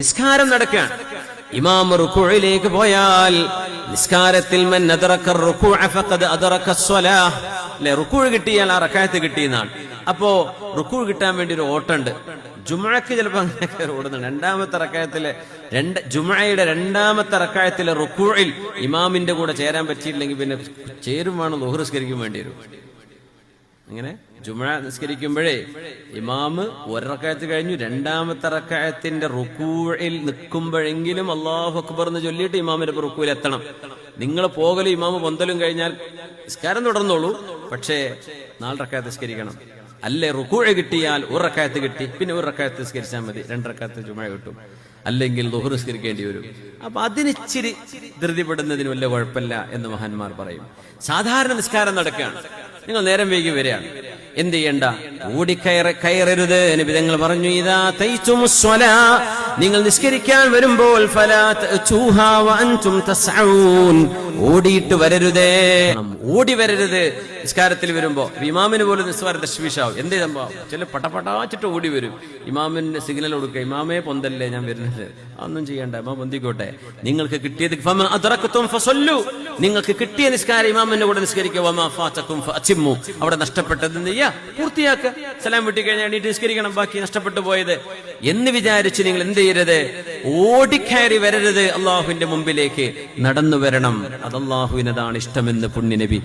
നിസ്കാരം നടക്കാൻ ഇമാം റുകൂഇലേക്ക് പോയാൽ നിസ്കാരത്തിൽ മൻ അദ്റക റുകൂഅ ഫഖദ് അദ്റക അസ്സലാഹ് റുകൂഅ് കിട്ടിയാൽ ആ റക്അത്ത് കിട്ടിയെന്നാണ്. അപ്പോ റുകൂഅ് കിട്ടാൻ വേണ്ടി ഒരു ഓട്ടമുണ്ട്. ജുമുഅക്ക് ചിലപ്പോൾ അങ്ങനെ ഓടുന്നുണ്ട്. രണ്ടാമത്തെ റക്അത്തിലെ ജുമുഅയുടെ രണ്ടാമത്തെ റക്അത്തിലെ റുകൂഇൽ ഇമാമിന്റെ കൂടെ ചേരാൻ പറ്റിയില്ലെങ്കിൽ പിന്നെ ചേരും വേണം ളുഹ്ർ നിസ്കരിക്കാൻ വേണ്ടി വരും. അങ്ങനെ ജുമുഅ നിസ്കരിക്കുമ്പോഴേ ഇമാമ് ഒരു റക്അത്ത് കഴിഞ്ഞു രണ്ടാമത്തെ റക്അത്തിന്റെ റുകൂഇൽ നിൽക്കുമ്പോഴെങ്കിലും അല്ലാഹു അക്ബർ എന്ന് ചൊല്ലിയിട്ട് ഇമാമിന്റെ റുകൂഇൽ എത്തണം. നിങ്ങൾ പോകലും ഇമാമ് പൊന്തലും കഴിഞ്ഞാൽ നിസ്കാരം തുടർന്നോളൂ, പക്ഷേ 4 റക്അത്ത് നിസ്കരിക്കണം. അല്ലെ റുകൂഅ് കിട്ടിയാൽ ഒരു റക്അത്ത് കിട്ടി, പിന്നെ ഒരു റക്അത്ത് നിസ്കരിച്ചാൽ മതി, 2 റക്അത്ത് ജുമുഅ കിട്ടും. അല്ലെങ്കിൽ ളുഹ്ർ നിസ്കരിക്കേണ്ടി വരും. അപ്പൊ അതിനിച്ചിരി ധൃതിപ്പെടുന്നതിന് വല്ല കുഴപ്പമില്ല എന്ന് മഹാന്മാർ പറയും. സാധാരണ നിസ്കാരം നടക്കുകയാണ്, നിങ്ങൾ നേരം വൈകി വരികയാണ്, എന്ത് ചെയ്യണ്ട? ഓടിക്കയറരുത്. നബി തങ്ങൾ പറഞ്ഞു, ഇദാ തൈതുമുസ്സലാ, നിങ്ങൾ നിസ്കരിക്കാൻ വരുമ്പോൾ ഫലാ തഅതൂഹാ വഅൻതും തസ്ഊൻ, ഓടിയിട്ട് വരരുതേ, ഓടി വരരുത്. നിസ്കാരത്തിൽ വരുമ്പോ ഇമാമിന് പോലും നിസ്കാര തശ്വീഷാവും. എന്തേ സംഭവം? ചില പടപടാച്ചിട്ട് ഓടി വരും, ഇമാമിന് സിഗ്നൽ കൊടുക്കുക, ഇമാമേ പൊന്തല്ലേ ഞാൻ വരുന്നത്. അതൊന്നും ചെയ്യണ്ട, ഇമാം പൊന്തിക്കോട്ടെ. നിങ്ങൾക്ക് കിട്ടിയത് ഫമാ അദ്റക്തും ഫസല്ലു, നിങ്ങൾക്ക് കിട്ടിയ നിസ്കാരം ഇമാമിന്റെ കൂടെ നിസ്കരിക്കുക. വമാ ഫാതകും ഫഅതിമ്മു, അവിടെ നഷ്ടപ്പെട്ടത് എന്ത് ചെയ്യുക? പൂർത്തിയാക്കുക. സലാം വിട്ടി കഴിഞ്ഞാൽ എണീറ്റ് നിസ്കരിക്കണം, ബാക്കി നഷ്ടപ്പെട്ടു പോയത് എന്ന് വിചാരിച്ച് നിങ്ങൾ എന്ത് ചെയ്യരുത്? ഓടിക്കയറി വരരുത്. അള്ളാഹുവിന്റെ മുമ്പിലേക്ക് നടന്നു വരണം. അത് അള്ളാഹുവിനതാണ് ഇഷ്ടമെന്ന് പുണ്യ നബി